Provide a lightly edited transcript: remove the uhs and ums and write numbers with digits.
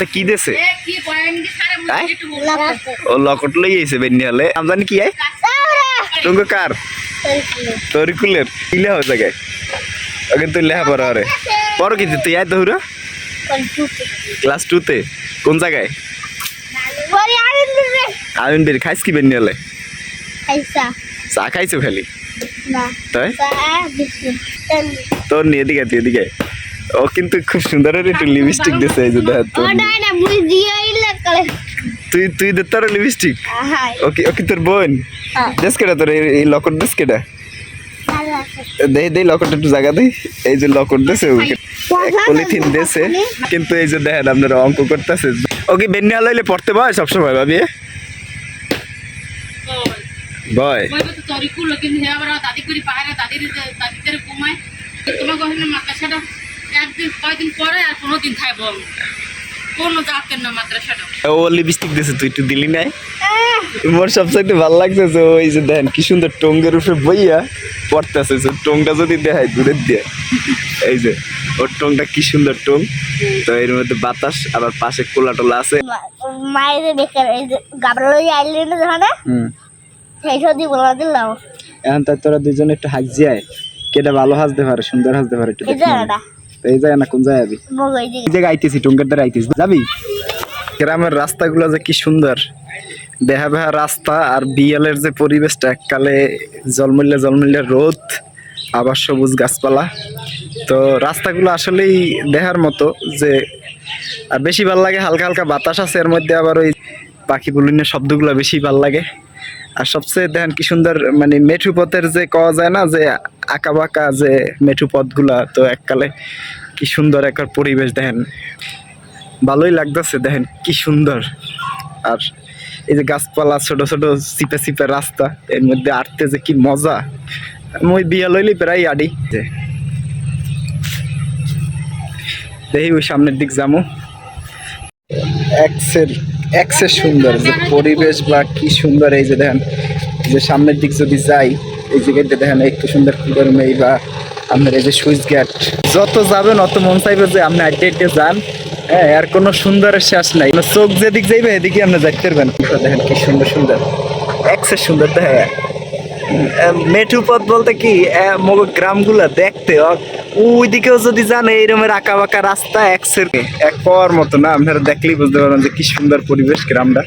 কি দেছে ও লকট লই আইছে বেনিয়ালে আমদানি কি আই টুঙ্গো কার তরিকুলের ইলে হয়ে জায়গায় ওকে তুই লেখা পড়া রে পড়ো কি তুই আয় দৌড়া ক্লাস 2 তে কোন জায়গায় আমিন বেরি খাইস কি বেনিয়ালে চা খাইছো খালি তাই তোর নিয়ে এদিকে ও কিন্তু খুব সুন্দর একটু লিপস্টিক দিছে এই যে দেখ তুই দে তোর লিপস্টিক ওকে ওকে তোর বোন দেশ কেডা তোর এই লকট দেশ কেডা দে লকট একটু জায়গা দে এই যে লকট দেছে ওকে পলিথিন দেছে কিন্তু এই যে দেখেন আপনারা অঙ্ক করতেছে ওকে বেনিয়া লইলে পড়তে বয় সবসময় ভাবি বয় তরিকুল কিন্তু হে আবার দাদি করি পাহাড়ে দাদিদের ঘুমায় তোমাকে ওখানে মাদ্রাসাটা একদিন কয়দিন পরে আর কোনোদিন খাইব কোনো যাকেন না মাদ্রাসাটা ও লিপস্টিক দিছে তুই একটু দিলি নাই মোর সবচাইতে ভালো লাগতেছে ওই যে দেখেন কি সুন্দর টঙ্গের উপরে বইয়া পড়তেছে টংটা যদি দেখায় দূরের দিয়ে এই যে ওর টংটা কি সুন্দর টং তো এর মধ্যে বাতাস আবার পাশে কোলা টোলা আছে মায়ের বেকার এই যে গাবলা লই আইলেন না জানা সেই সদি বলা দিলাম এখন তাই তোরা দুজন একটু হাসি আয় কেটা ভালো হাসতে পারে সুন্দর হাসতে পারে একটু এই জায়গাটা এই জায়গা না কোন জায়গা যাবি বগই এই জায়গা আইতেছি টঙ্গের দ্বারা আইতেছি যাবি গ্রামের রাস্তাগুলো যে কি সুন্দর বেহা বেহা রাস্তা আর বিয়ালের যে পরিবেশটা এককালে জলমূল্যে রোদ আবার সবুজ গাছপালা তো রাস্তাগুলো আসলেই দেখার মতো যে আর বেশি ভালো লাগে হালকা হালকা বাতাস আছে এর মধ্যে আবার ওই পাখি বুলিনের শব্দগুলো বেশি ভালো লাগে আর সবচেয়ে দেখেন কি সুন্দর মানে মেঠু পথের যে কওয়া যায় না যে আঁকা বাঁকা যে মেঠু পথগুলা তো এককালে কি সুন্দর একটা পরিবেশ দেখেন ভালোই লাগতেছে দেখেন কি সুন্দর আর এই যে গাছপালা ছোট ছোট চিপে চিপে রাস্তা এর মধ্যে আটতে যে কি মজা মই বিয়া লইলি প্রায় আডি দেখি ওই সামনের দিক যাবো এক্সের সুন্দর যে পরিবেশ বা কি সুন্দর এই যে দেখেন যে সামনের দিক যদি যাই এই জায়গাটা দেখেন একটু সুন্দর ফুলের মেয়ে বা আপনার এই যে সুইচ গেট যত যাবেন অত মন চাইবে যে আপনি আড্ডে আড্ডে যান হ্যাঁ আর কোনো সুন্দরের শেষ নাই চোখ যেদিক যাইবে এদিকে আপনি যাইতে পারবেন দেখেন কি সুন্দর সুন্দর এক্সের সুন্দর দেখেন মেঠু পথ বলতে কি মগ গ্রামগুলা দেখতে ওইদিকেও যদি যান এইরকমের আঁকা বাঁকা রাস্তা এক্সের এক পাওয়ার মতো না আপনারা দেখলেই বুঝতে পারবেন যে কি সুন্দর পরিবেশ গ্রামটা